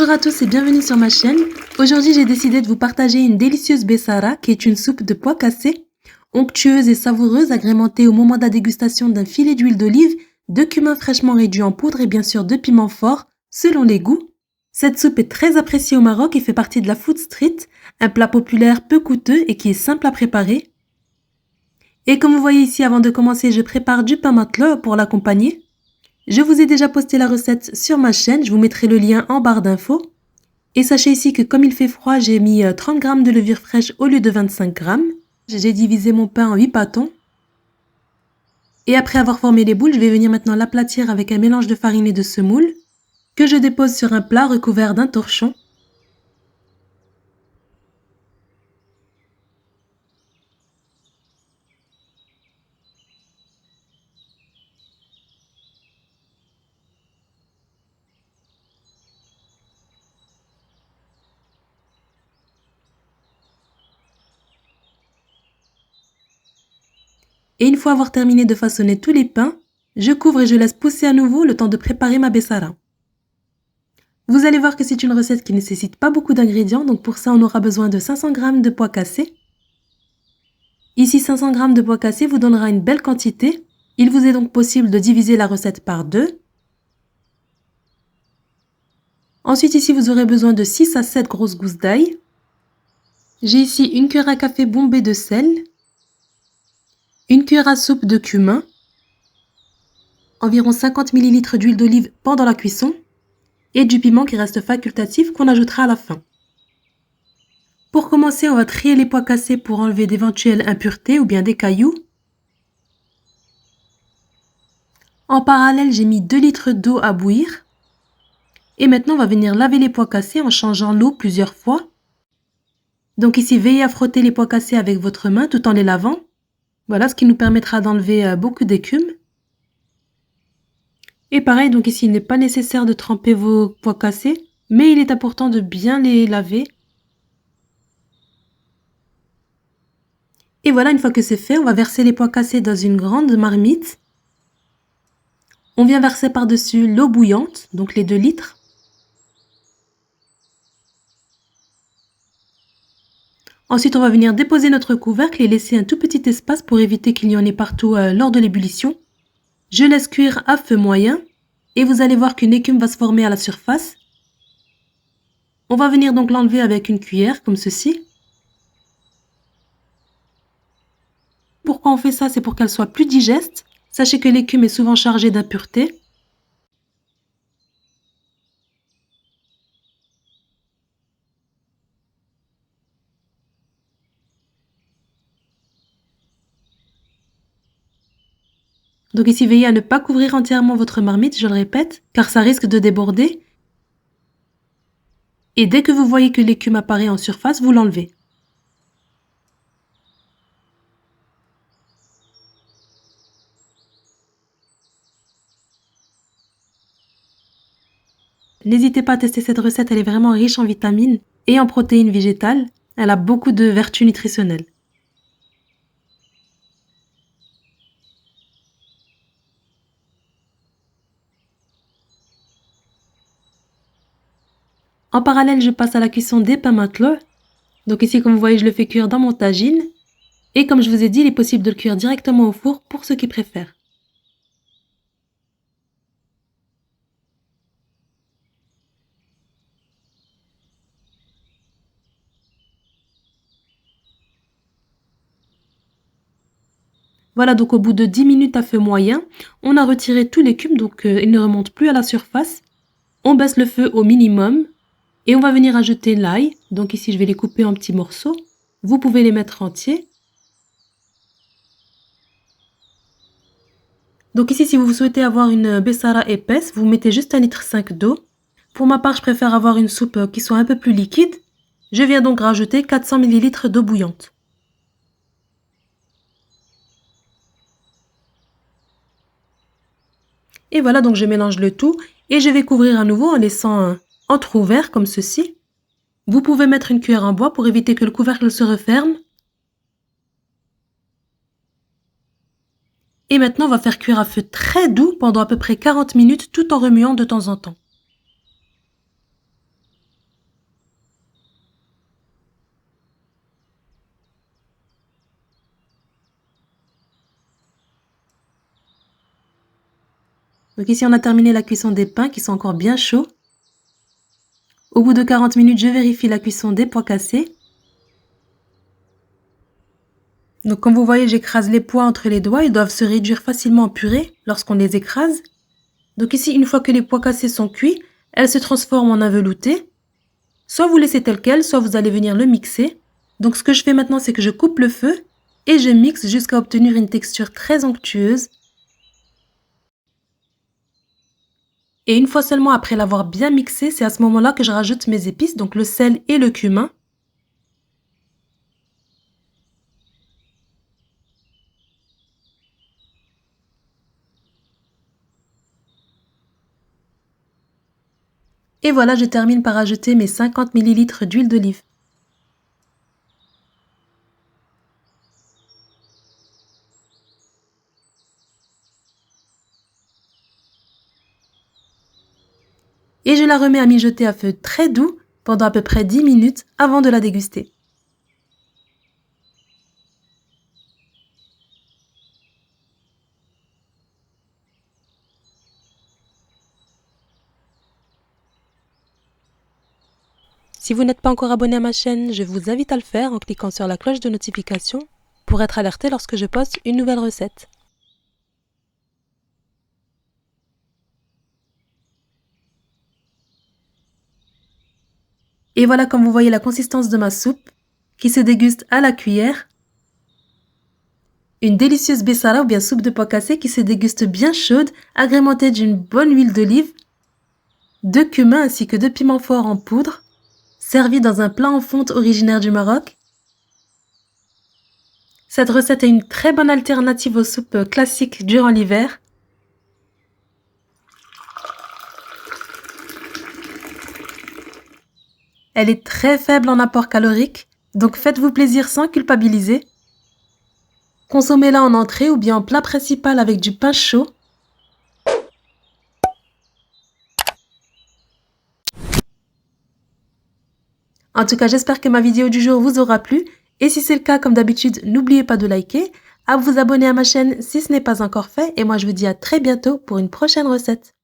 Bonjour à tous et bienvenue sur ma chaîne. Aujourd'hui, j'ai décidé de vous partager une délicieuse bessara qui est une soupe de pois cassés, onctueuse et savoureuse, agrémentée au moment de la dégustation d'un filet d'huile d'olive, de cumin fraîchement réduit en poudre et bien sûr de piment fort, selon les goûts. Cette soupe est très appréciée au Maroc et fait partie de la food street, un plat populaire peu coûteux et qui est simple à préparer. Et comme vous voyez ici, avant de commencer, je prépare du pain matelot pour l'accompagner. Je vous ai déjà posté la recette sur ma chaîne, je vous mettrai le lien en barre d'infos. Et sachez ici que comme il fait froid, j'ai mis 30 g de levure fraîche au lieu de 25 g. J'ai divisé mon pain en 8 pâtons. Et après avoir formé les boules, je vais venir maintenant l'aplatir avec un mélange de farine et de semoule que je dépose sur un plat recouvert d'un torchon. Et une fois avoir terminé de façonner tous les pains, je couvre et je laisse pousser à nouveau le temps de préparer ma bessara. Vous allez voir que c'est une recette qui ne nécessite pas beaucoup d'ingrédients, donc pour ça on aura besoin de 500 g de pois cassés. Ici 500 g de pois cassés vous donnera une belle quantité. Il vous est donc possible de diviser la recette par 2. Ensuite ici vous aurez besoin de 6 à 7 grosses gousses d'ail. J'ai ici une cuillère à café bombée de sel, une cuillère à soupe de cumin, environ 50 ml d'huile d'olive pendant la cuisson et du piment qui reste facultatif qu'on ajoutera à la fin. Pour commencer, on va trier les pois cassés pour enlever d'éventuelles impuretés ou bien des cailloux. En parallèle, j'ai mis 2 litres d'eau à bouillir. Et maintenant, on va venir laver les pois cassés en changeant l'eau plusieurs fois. Donc ici, veillez à frotter les pois cassés avec votre main tout en les lavant. Voilà, ce qui nous permettra d'enlever beaucoup d'écume. Et pareil, donc ici, il n'est pas nécessaire de tremper vos pois cassés, mais il est important de bien les laver. Et voilà, une fois que c'est fait, on va verser les pois cassés dans une grande marmite. On vient verser par-dessus l'eau bouillante, donc les 2 litres. Ensuite, on va venir déposer notre couvercle et laisser un tout petit espace pour éviter qu'il y en ait partout lors de l'ébullition. Je laisse cuire à feu moyen et vous allez voir qu'une écume va se former à la surface. On va venir donc l'enlever avec une cuillère comme ceci. Pourquoi on fait ça? C'est pour qu'elle soit plus digeste. Sachez que l'écume est souvent chargée d'impuretés. Donc ici, veillez à ne pas couvrir entièrement votre marmite, je le répète, car ça risque de déborder. Et dès que vous voyez que l'écume apparaît en surface, vous l'enlevez. N'hésitez pas à tester cette recette, elle est vraiment riche en vitamines et en protéines végétales. Elle a beaucoup de vertus nutritionnelles. En parallèle, je passe à la cuisson des pains matelot. Donc ici, comme vous voyez, je le fais cuire dans mon tagine. Et comme je vous ai dit, il est possible de le cuire directement au four pour ceux qui préfèrent. Voilà, donc au bout de 10 minutes à feu moyen, on a retiré tout l'écume, donc il ne remonte plus à la surface. On baisse le feu au minimum et on va venir ajouter l'ail. Donc ici, je vais les couper en petits morceaux. Vous pouvez les mettre entiers. Donc ici, si vous souhaitez avoir une bessara épaisse, vous mettez juste 1,5 litre d'eau. Pour ma part, je préfère avoir une soupe qui soit un peu plus liquide. Je viens donc rajouter 400 ml d'eau bouillante. Et voilà, donc je mélange le tout et je vais couvrir à nouveau en laissant un entrouvert comme ceci. Vous pouvez mettre une cuillère en bois pour éviter que le couvercle se referme. Et maintenant, on va faire cuire à feu très doux pendant à peu près 40 minutes tout en remuant de temps en temps. Donc ici, on a terminé la cuisson des pains qui sont encore bien chauds. Au bout de 40 minutes, je vérifie la cuisson des pois cassés. Donc comme vous voyez, j'écrase les pois entre les doigts. Ils doivent se réduire facilement en purée lorsqu'on les écrase. Donc ici, une fois que les pois cassés sont cuits, elles se transforment en un velouté. Soit vous laissez tel quel, soit vous allez venir le mixer. Donc ce que je fais maintenant, c'est que je coupe le feu et je mixe jusqu'à obtenir une texture très onctueuse. Et une fois seulement après l'avoir bien mixé, c'est à ce moment-là que je rajoute mes épices, donc le sel et le cumin. Et voilà, je termine par ajouter mes 50 ml d'huile d'olive. Et je la remets à mijoter à feu très doux pendant à peu près 10 minutes avant de la déguster. Si vous n'êtes pas encore abonné à ma chaîne, je vous invite à le faire en cliquant sur la cloche de notification pour être alerté lorsque je poste une nouvelle recette. Et voilà comme vous voyez la consistance de ma soupe qui se déguste à la cuillère. Une délicieuse bessara ou bien soupe de pois cassés qui se déguste bien chaude, agrémentée d'une bonne huile d'olive, de cumin ainsi que de piment fort en poudre, servie dans un plat en fonte originaire du Maroc. Cette recette est une très bonne alternative aux soupes classiques durant l'hiver. Elle est très faible en apport calorique, donc faites-vous plaisir sans culpabiliser. Consommez-la en entrée ou bien en plat principal avec du pain chaud. En tout cas, j'espère que ma vidéo du jour vous aura plu. Et si c'est le cas, comme d'habitude, n'oubliez pas de liker, à vous abonner à ma chaîne si ce n'est pas encore fait. Et moi, je vous dis à très bientôt pour une prochaine recette.